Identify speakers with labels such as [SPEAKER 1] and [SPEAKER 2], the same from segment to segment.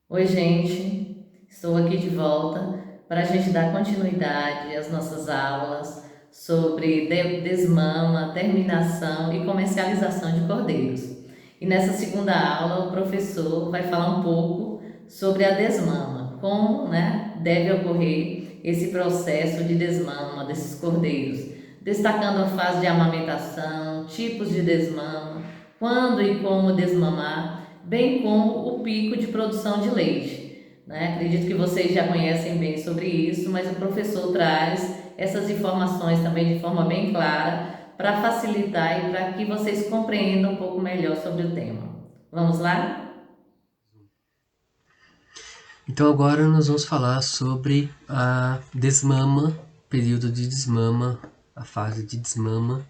[SPEAKER 1] Oi, gente, estou aqui de volta para a gente dar continuidade às nossas aulas sobre desmama, terminação e comercialização de cordeiros. E nessa segunda aula, o professor vai falar um pouco sobre a desmama, como, deve ocorrer esse processo de desmama desses cordeiros, destacando a fase de amamentação, tipos de desmama, quando e como desmamar, bem como o pico de produção de leite. Acredito que vocês já conhecem bem sobre isso, mas o professor traz essas informações também de forma bem clara para facilitar e para que vocês compreendam um pouco melhor sobre o tema. Vamos lá?
[SPEAKER 2] Então agora nós vamos falar sobre a desmama, período de desmama, a fase de desmama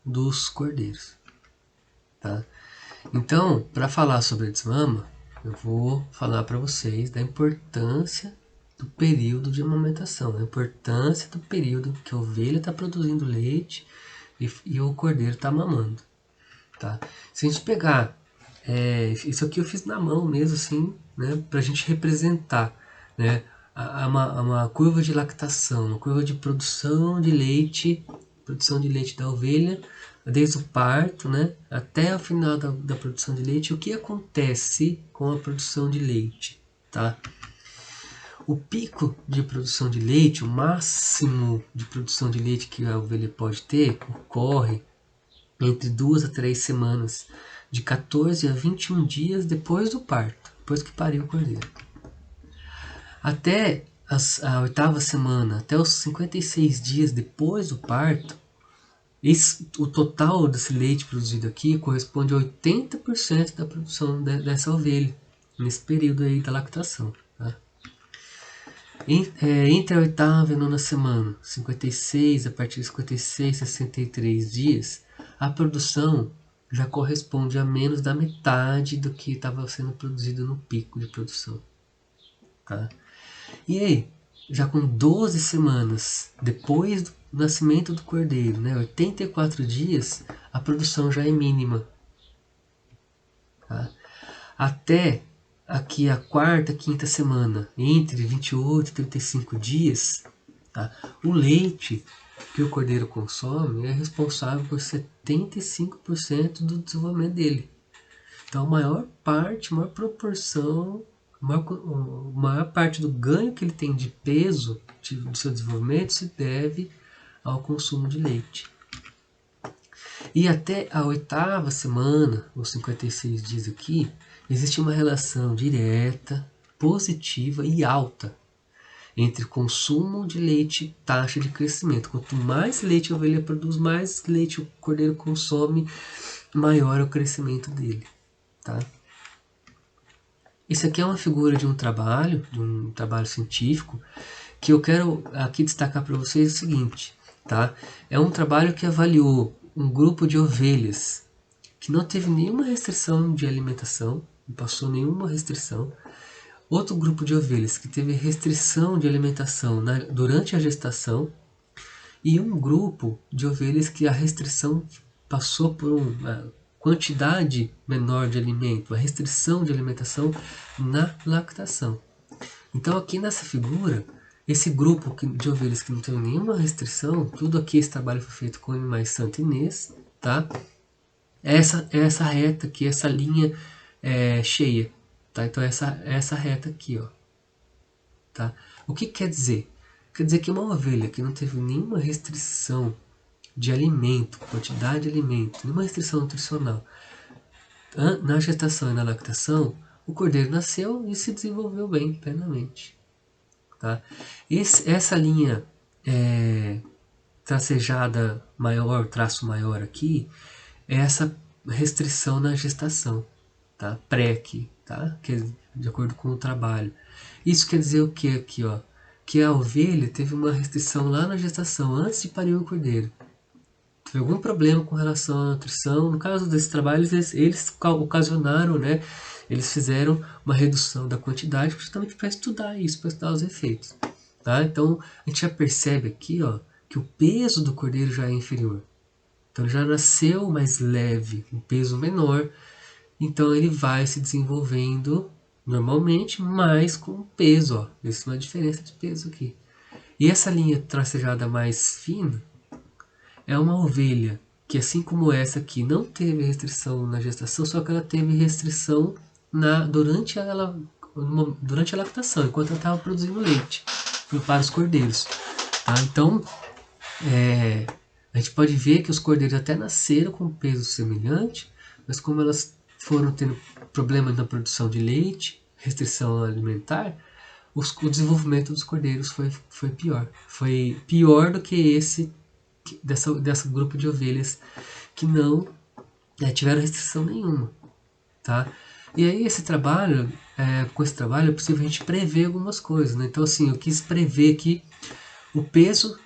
[SPEAKER 2] dos cordeiros, tá? Então, para falar sobre a desmama, eu vou falar para vocês da importância do período de amamentação, a importância do período que a ovelha está produzindo leite e o cordeiro está mamando, tá? Se a gente pegar, isso aqui eu fiz na mão mesmo, assim, né, para a gente representar, né, uma curva de lactação, uma curva de produção de leite da ovelha, desde o parto, né, até o final da produção de leite. O que acontece com a produção de leite, tá? O pico de produção de leite, o máximo de produção de leite que a ovelha pode ter, ocorre entre 2 a 3 semanas, de 14 a 21 dias depois do parto, depois que pariu o cordeiro. Até a oitava semana, até os 56 dias depois do parto, o total desse leite produzido aqui corresponde a 80% da produção dessa ovelha, nesse período aí da lactação. Tá? Entre a oitava e a nona semana, 56, a partir de 56, 63 dias, a produção já corresponde a menos da metade do que estava sendo produzido no pico de produção. Tá? E aí, já com 12 semanas depois do nascimento do cordeiro, né, 84 dias, a produção já é mínima. Tá? Até aqui a quarta, quinta semana, entre 28 e 35 dias, tá? O leite que o cordeiro consome é responsável por 75% do desenvolvimento dele. Então, a maior proporção, maior parte do ganho que ele tem de peso do seu desenvolvimento se deve ao consumo de leite. E até a oitava semana, os 56 dias aqui, existe uma relação direta, positiva e alta entre consumo de leite e taxa de crescimento. Quanto mais leite a ovelha produz, mais leite o cordeiro consome, maior é o crescimento dele. Tá? Isso aqui é uma figura de um trabalho científico, que eu quero aqui destacar para vocês o seguinte, tá? É um trabalho que avaliou um grupo de ovelhas que não teve nenhuma restrição de alimentação, não passou nenhuma restrição. Outro grupo de ovelhas que teve restrição de alimentação durante a gestação, e um grupo de ovelhas que a restrição passou por uma quantidade menor de alimento, a restrição de alimentação na lactação. Então aqui nessa figura, esse grupo de ovelhas que não tem nenhuma restrição, tudo aqui, esse trabalho foi feito com animais santinês, tá? Essa reta aqui, essa linha cheia, tá? Então essa reta aqui, ó, tá? O que quer dizer? Quer dizer que uma ovelha que não teve nenhuma restrição de alimento, quantidade de alimento, nenhuma restrição nutricional, na gestação e na lactação, o cordeiro nasceu e se desenvolveu bem, plenamente. Tá? Essa linha tracejada maior, traço maior aqui, é essa restrição na gestação, tá? Pré-aqui, tá? Que é de acordo com o trabalho. Isso quer dizer o que aqui, ó? Que a ovelha teve uma restrição lá na gestação, antes de parir o cordeiro. Teve algum problema com relação à nutrição. No caso desses trabalhos, eles ocasionaram, né? Eles fizeram uma redução da quantidade justamente para estudar isso, para estudar os efeitos. Tá? Então, a gente já percebe aqui, ó, que o peso do cordeiro já é inferior. Então ele já nasceu mais leve, um peso menor, então ele vai se desenvolvendo normalmente, mas com peso, ó. Existe uma diferença de peso aqui. E essa linha tracejada mais fina é uma ovelha que, assim como essa aqui, não teve restrição na gestação, só que ela teve restrição durante a lactação, enquanto ela estava produzindo leite para os cordeiros. Tá? Então, a gente pode ver que os cordeiros até nasceram com peso semelhante, mas como elas foram tendo problemas na produção de leite, restrição alimentar, o desenvolvimento dos cordeiros foi pior. Foi pior do que dessa grupo de ovelhas que não tiveram restrição nenhuma. Tá? E aí com esse trabalho é possível a gente prever algumas coisas. Né? Então assim, eu quis prever aqui o peso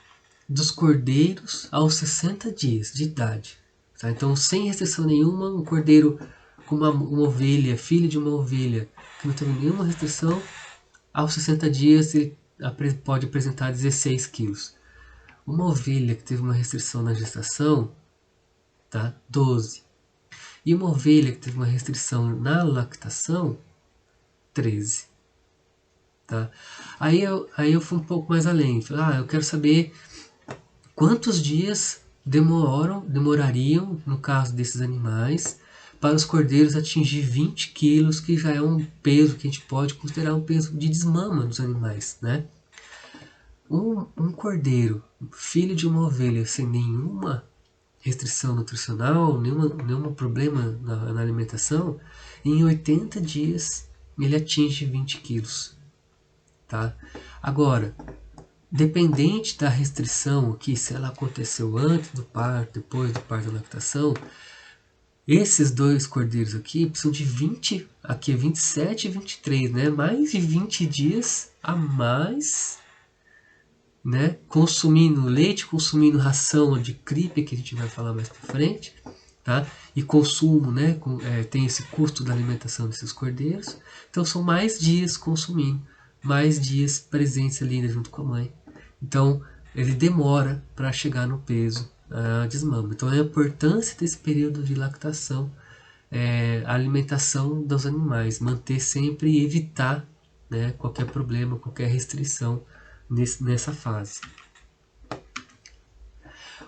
[SPEAKER 2] dos cordeiros aos 60 dias de idade. Tá? Então, sem restrição nenhuma, um cordeiro com uma ovelha, filho de uma ovelha, que não teve nenhuma restrição, aos 60 dias ele pode apresentar 16 quilos. Uma ovelha que teve uma restrição na gestação, tá? 12. E uma ovelha que teve uma restrição na lactação, 13. Tá? Aí eu fui um pouco mais além. Falei, eu quero saber quantos dias demorariam, no caso desses animais, para os cordeiros atingir 20 quilos, que já é um peso que a gente pode considerar um peso de desmama dos animais. Né? Um cordeiro, filho de uma ovelha, sem nenhuma restrição nutricional, nenhum problema na alimentação, em 80 dias ele atinge 20 quilos. Tá? Agora, dependente da restrição aqui, se ela aconteceu antes do parto, depois do parto da lactação, esses dois cordeiros aqui precisam de 20, aqui é 27 e 23, né? Mais de 20 dias a mais, né? Consumindo leite, consumindo ração de cripe, que a gente vai falar mais para frente, tá? E consumo, né? Tem esse custo da alimentação desses cordeiros, então são mais dias consumindo, mais dias presentes ali, né, junto com a mãe. Então, ele demora para chegar no peso desmama. Então, a importância desse período de lactação, a alimentação dos animais, manter sempre e evitar, né, qualquer problema, qualquer restrição nessa fase.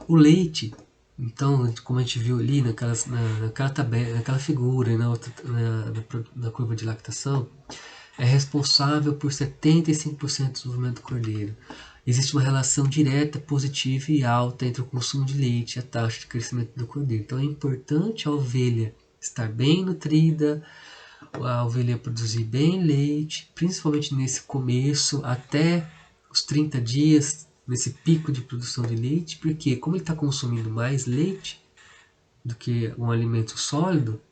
[SPEAKER 2] O leite, então, como a gente viu ali naquela tabela, naquela figura e na curva de lactação, é responsável por 75% do desenvolvimento do cordeiro. Existe uma relação direta, positiva e alta entre o consumo de leite e a taxa de crescimento do cordeiro. Então é importante a ovelha estar bem nutrida, a ovelha produzir bem leite, principalmente nesse começo, até os 30 dias, nesse pico de produção de leite, porque como ele está consumindo mais leite do que um alimento sólido,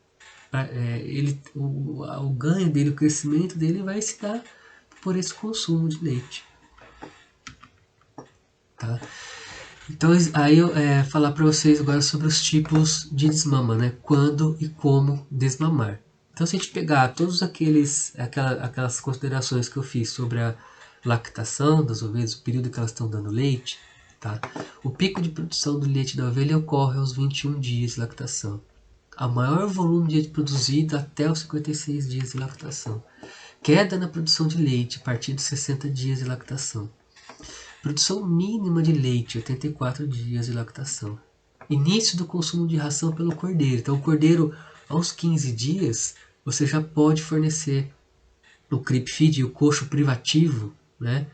[SPEAKER 2] o ganho dele, o crescimento dele vai se dar por esse consumo de leite. Tá? Então aí eu falar para vocês agora sobre os tipos de desmama, né? Quando e como desmamar. Então se a gente pegar todos aquelas considerações que eu fiz sobre a lactação das ovelhas, o período que elas estão dando leite, tá? O pico de produção do leite da ovelha ocorre aos 21 dias de lactação. A maior volume de leite produzido até os 56 dias de lactação. Queda na produção de leite a partir dos 60 dias de lactação. Produção mínima de leite, 84 dias de lactação. Início do consumo de ração pelo cordeiro. Então, o cordeiro, aos 15 dias, você já pode fornecer o creep feed, o coxo privativo, né?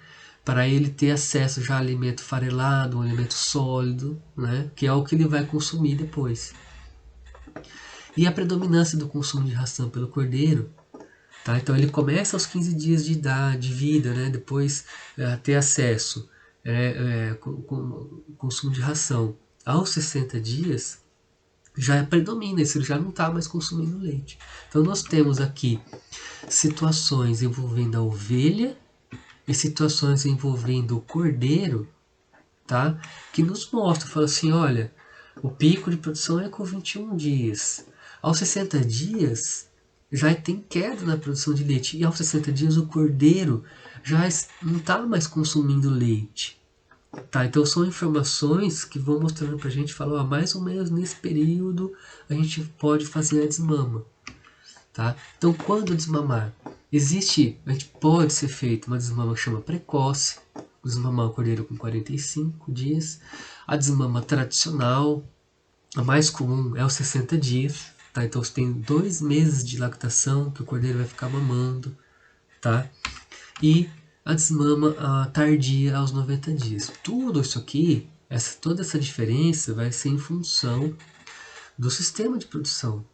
[SPEAKER 2] Para ele ter acesso já a alimento farelado, um alimento sólido, né? Que é o que ele vai consumir depois. E a predominância do consumo de ração pelo cordeiro, tá? Então ele começa aos 15 dias de idade, de vida, né? Depois ter acesso com consumo de ração. Aos 60 dias já predomina, ele já não está mais consumindo leite. Então nós temos aqui situações envolvendo a ovelha e situações envolvendo o cordeiro, tá? Que nos mostram, fala assim, olha, o pico de produção é com 21 dias. Aos 60 dias já tem queda na produção de leite. E aos 60 dias o cordeiro já não está mais consumindo leite. Tá, então são informações que vão mostrando pra gente, falar, ó, mais ou menos nesse período a gente pode fazer a desmama, tá? Então quando desmamar? A gente pode ser feito uma desmama que chama precoce, desmamar o cordeiro com 45 dias, a desmama tradicional, a mais comum é os 60 dias, tá? Então você tem 2 meses de lactação que o cordeiro vai ficar mamando, tá? E a desmama tardia aos 90 dias. Tudo isso aqui, toda essa diferença vai ser em função do sistema de produção,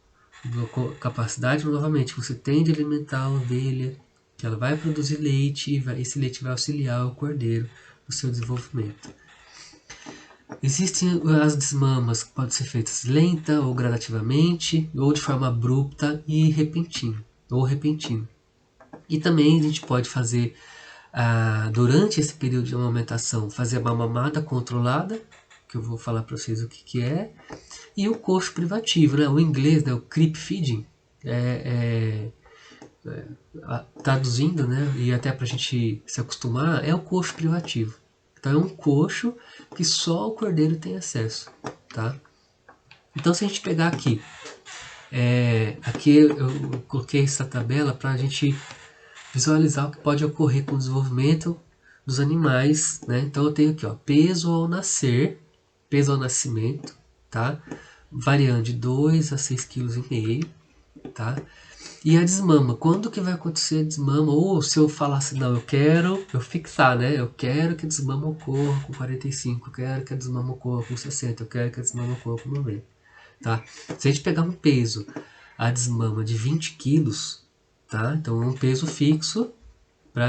[SPEAKER 2] da capacidade, novamente, que você tem de alimentar a ovelha, que ela vai produzir leite e esse leite vai auxiliar o cordeiro no seu desenvolvimento. Existem as desmamas que podem ser feitas lenta ou gradativamente, ou de forma abrupta e repentina, ou repentina. E também a gente pode fazer, durante esse período de amamentação, fazer uma mamada controlada, que eu vou falar para vocês o que é, e o coxo privativo, né? O inglês, né? O creep feeding, traduzindo, né? E até para a gente se acostumar, é o coxo privativo. Então é um coxo que só o cordeiro tem acesso, tá? Então se a gente pegar aqui, aqui eu coloquei essa tabela para a gente visualizar o que pode ocorrer com o desenvolvimento dos animais, né? Então eu tenho aqui, ó, peso ao nascer, peso ao nascimento, tá? Variando de 2 a 6,5 kg, tá? E a desmama, quando que vai acontecer a desmama? Ou se eu falar assim, não, eu fixar, né? Eu quero que a desmama ocorra com 45, eu quero que a desmama ocorra com 60, eu quero que a desmama ocorra com 90, tá? Se a gente pegar um peso, a desmama de 20 quilos, tá? Então é um peso fixo,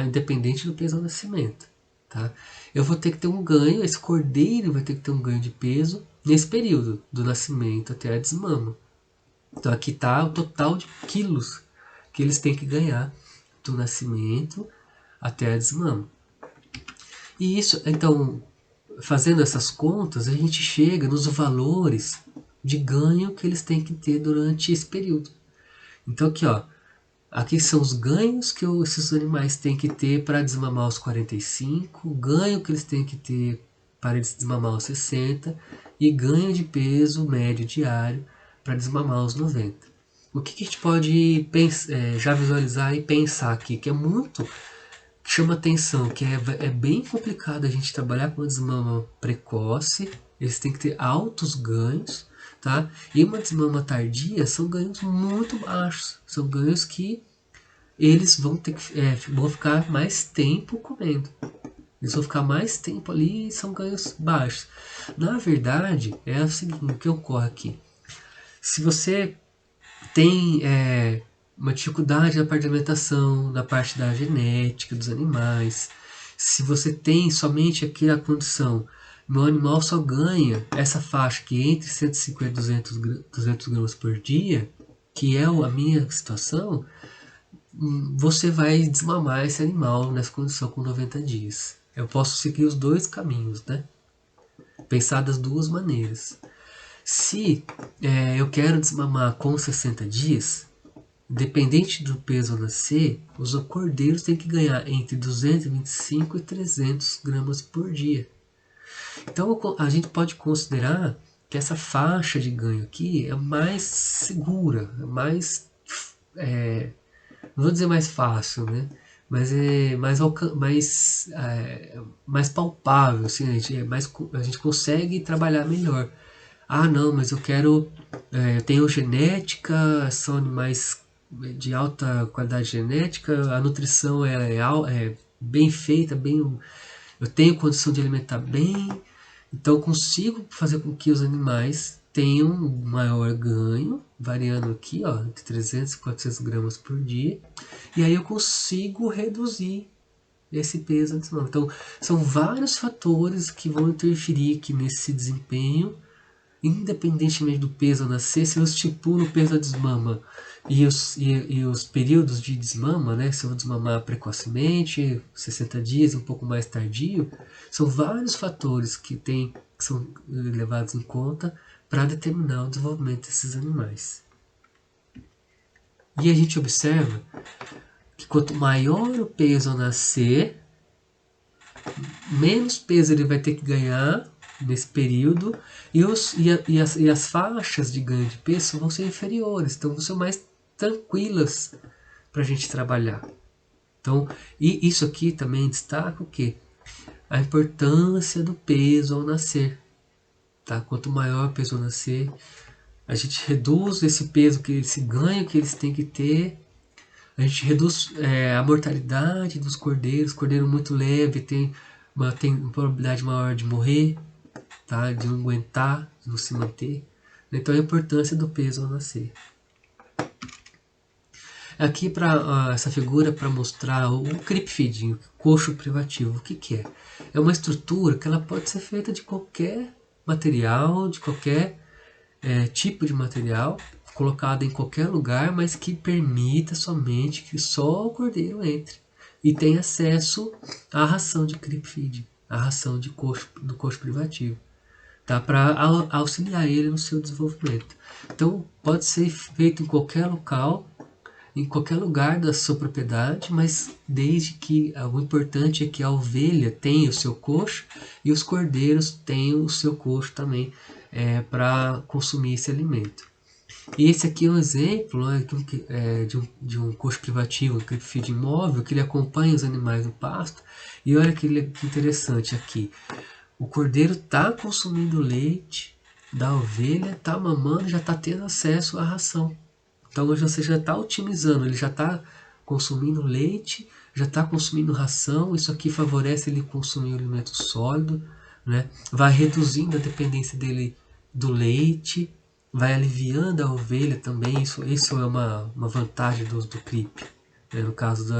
[SPEAKER 2] independente do peso ao nascimento, tá? Eu vou ter que ter um ganho, esse cordeiro vai ter que ter um ganho de peso nesse período, do nascimento até a desmama. Então aqui está o total de quilos que eles têm que ganhar do nascimento até a desmama. E isso, então, fazendo essas contas, a gente chega nos valores de ganho que eles têm que ter durante esse período. Então aqui, ó, aqui são os ganhos que esses animais têm que ter para desmamar aos 45, o ganho que eles têm que ter para desmamar aos 60 e ganho de peso médio diário para desmamar aos 90. O que a gente pode já visualizar e pensar aqui, que é muito, que chama atenção, que é bem complicado a gente trabalhar com a desmama precoce, eles têm que ter altos ganhos, tá? E uma desmama tardia são ganhos muito baixos, são ganhos que eles vão ter que vão ficar mais tempo comendo. Eles vão ficar mais tempo ali e são ganhos baixos. Na verdade, é o seguinte, o que ocorre aqui. Se você tem uma dificuldade na parte da alimentação, na parte da genética dos animais, se você tem somente aquela condição, meu animal só ganha essa faixa que é entre 150 e 200 gramas por dia, que é a minha situação, você vai desmamar esse animal nessa condição com 90 dias. Eu posso seguir os dois caminhos, né? Pensar das duas maneiras. Se eu quero desmamar com 60 dias, dependente do peso a nascer, os cordeiros têm que ganhar entre 225 e 300 gramas por dia. Então a gente pode considerar que essa faixa de ganho aqui é mais segura, é mais não vou dizer mais fácil, né? Mas é mais palpável, assim, a gente consegue trabalhar melhor. Ah, não, mas eu tenho genética, são animais de alta qualidade genética, a nutrição é bem feita, eu tenho condição de alimentar bem, então eu consigo fazer com que os animais tenham um maior ganho, variando aqui, ó, entre 300 e 400 gramas por dia, e aí eu consigo reduzir esse peso adicional. Então, são vários fatores que vão interferir aqui nesse desempenho, independentemente do peso a nascer. Se eu estipulo o peso da desmama e os períodos de desmama, né, se eu vou desmamar precocemente, 60 dias, um pouco mais tardio, são vários fatores que são levados em conta para determinar o desenvolvimento desses animais. E a gente observa que quanto maior o peso ao nascer, menos peso ele vai ter que ganhar nesse período e as faixas de ganho de peso vão ser inferiores, então vão ser mais tranquilas para a gente trabalhar. Então, e isso aqui também destaca o quê? A importância do peso ao nascer. Tá? Quanto maior o peso ao nascer, a gente reduz esse peso, esse ganho que eles têm que ter. A gente reduz a mortalidade dos cordeiros. Cordeiro muito leve tem uma probabilidade maior de morrer, tá? De não aguentar, de não se manter. Então a importância do peso ao nascer. Aqui para essa figura para mostrar o creep feeding, o coxo privativo. O que é? É uma estrutura que ela pode ser feita de qualquer material, de qualquer tipo de material, colocada em qualquer lugar, mas que permita somente que só o cordeiro entre e tenha acesso à ração de creep feeding, à ração do coxo privativo, tá? Para auxiliar ele no seu desenvolvimento. Então pode ser feito em qualquer local, em qualquer lugar da sua propriedade, mas desde que o importante é que a ovelha tenha o seu coxo e os cordeiros tenham o seu coxo também para consumir esse alimento. E esse aqui é um exemplo, né, de um coxo privativo, que feed móvel, que ele acompanha os animais no pasto. E olha que interessante aqui. O cordeiro está consumindo leite da ovelha, está mamando, já está tendo acesso à ração. Então hoje você já está otimizando, ele já está consumindo leite, já está consumindo ração. Isso aqui favorece ele consumir o alimento sólido, né? Vai reduzindo a dependência dele do leite, vai aliviando a ovelha também. Isso é uma vantagem do creep, né? No caso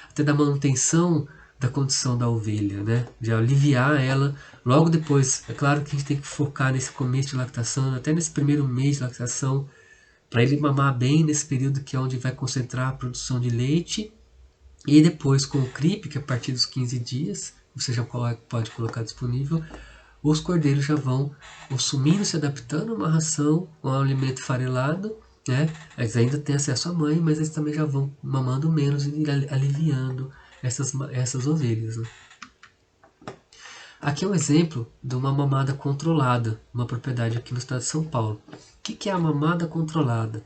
[SPEAKER 2] até da manutenção da condição da ovelha, né? De aliviar ela. Logo depois, é claro que a gente tem que focar nesse começo de lactação, até nesse primeiro mês de lactação, para ele mamar bem nesse período que é onde vai concentrar a produção de leite. E depois com o creep, que a partir dos 15 dias, você já pode colocar disponível, os cordeiros já vão consumindo, se adaptando a uma ração, um alimento farelado, né? Eles ainda têm acesso à mãe, mas eles também já vão mamando menos e aliviando essas ovelhas, né? Aqui é um exemplo de uma mamada controlada, uma propriedade aqui no estado de São Paulo. O que é a mamada controlada?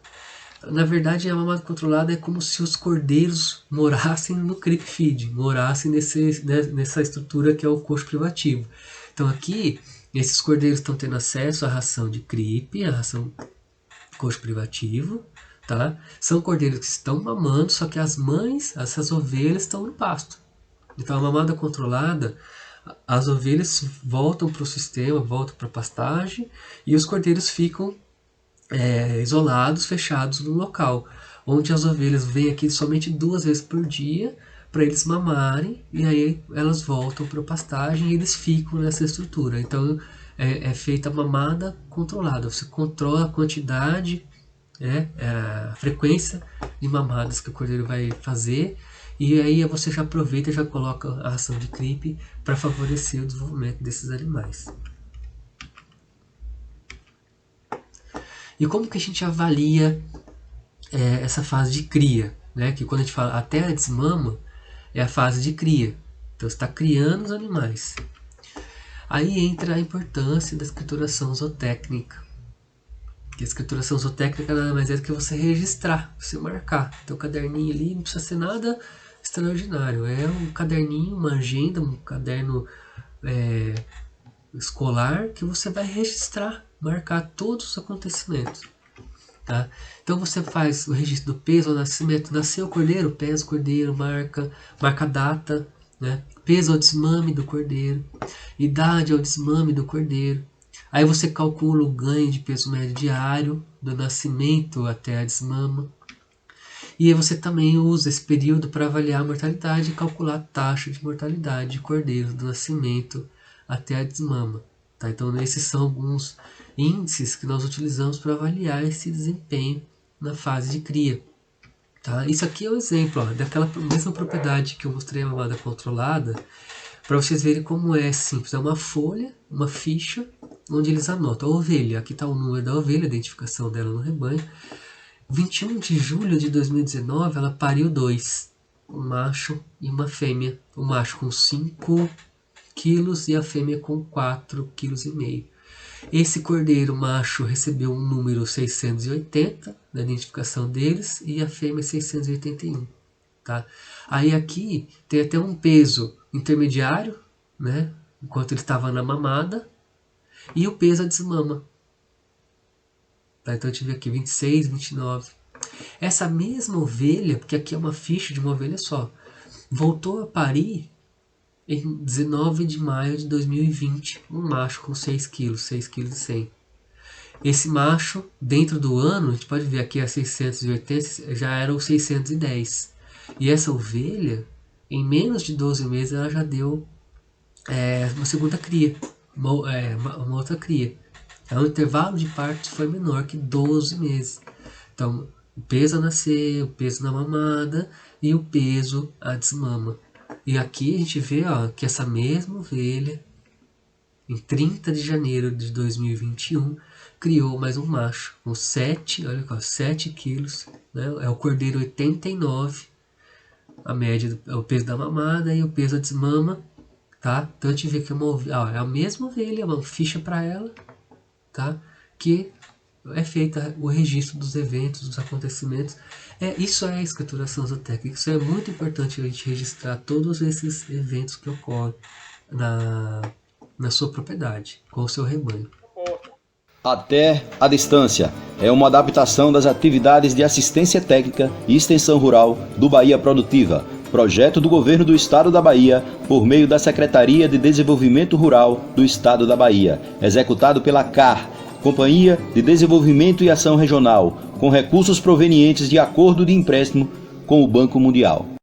[SPEAKER 2] Na verdade, a mamada controlada é como se os cordeiros morassem no creep feed, morassem nessa estrutura que é o coxo privativo. Então aqui, esses cordeiros estão tendo acesso à ração de creep, à ração coxo privativo, tá? São cordeiros que estão mamando, só que as mães, essas ovelhas, estão no pasto. Então a mamada controlada, as ovelhas voltam para o sistema, voltam para a pastagem, e os cordeiros ficam isolados, fechados no local, onde as ovelhas vêm aqui somente 2 vezes por dia para eles mamarem, e aí elas voltam para a pastagem e eles ficam nessa estrutura. Então é feita a mamada controlada, você controla a quantidade, a frequência de mamadas que o cordeiro vai fazer, e aí você já aproveita e já coloca a ração de creep para favorecer o desenvolvimento desses animais. E como que a gente avalia essa fase de cria, né? Que quando a gente fala até a desmama, é a fase de cria. Então você está criando os animais. Aí entra a importância da escrituração zootécnica. Que a escrituração zootécnica nada mais é do que você registrar, você marcar. Então o caderninho ali não precisa ser nada extraordinário. É um caderninho, uma agenda, um caderno escolar que você vai registrar, marcar todos os acontecimentos. Tá? Então você faz o registro do peso ao nascimento. Nasceu o cordeiro, pesa o cordeiro, marca a data, né? Peso ao desmame do cordeiro, idade ao desmame do cordeiro. Aí você calcula o ganho de peso médio diário do nascimento até a desmama. E aí você também usa esse período para avaliar a mortalidade e calcular a taxa de mortalidade de cordeiro do nascimento até a desmama. Tá? Então esses são alguns índices que nós utilizamos para avaliar esse desempenho na fase de cria. Tá? Isso aqui é um exemplo daquela mesma propriedade que eu mostrei a mamada controlada, para vocês verem como é simples. É uma folha, uma ficha, onde eles anotam a ovelha. Aqui está o número da ovelha, a identificação dela no rebanho. 21 de julho de 2019, ela pariu 2. um macho e uma fêmea. O macho com 5 quilos e a fêmea com 4,5 kg. Esse cordeiro macho recebeu um número 680 da identificação deles e a fêmea 681. Tá? Aí aqui tem até um peso intermediário, né? Enquanto ele estava na mamada, e o peso a desmama. Tá? Então a gente vê aqui 26, 29. Essa mesma ovelha, porque aqui é uma ficha de uma ovelha só, voltou a parir em 19 de maio de 2020, um macho com 6 quilos, 6 kg e 100. Esse macho, dentro do ano, a gente pode ver aqui a 680, já era o 610. E essa ovelha, em menos de 12 meses, ela já deu uma segunda cria, uma outra cria. Então, o intervalo de partos foi menor que 12 meses. Então, o peso a nascer, o peso na mamada e o peso a desmama. E aqui a gente vê que essa mesma ovelha, em 30 de janeiro de 2021, criou mais um macho com 7 quilos, né? É o cordeiro 89, a média é o peso da mamada e o peso a desmama, tá? Então a gente vê que é a mesma ovelha, é uma ficha para ela, tá? Que é feita o registro dos eventos, dos acontecimentos. Isso é a escrituração zootécnica. Isso é muito importante a gente registrar todos esses eventos que ocorrem na sua propriedade, com o seu rebanho.
[SPEAKER 3] Até a distância é uma adaptação das atividades de assistência técnica e extensão rural do Bahia Produtiva, projeto do Governo do Estado da Bahia por meio da Secretaria de Desenvolvimento Rural do Estado da Bahia, executado pela CAR, Companhia de Desenvolvimento e Ação Regional, com recursos provenientes de acordo de empréstimo com o Banco Mundial.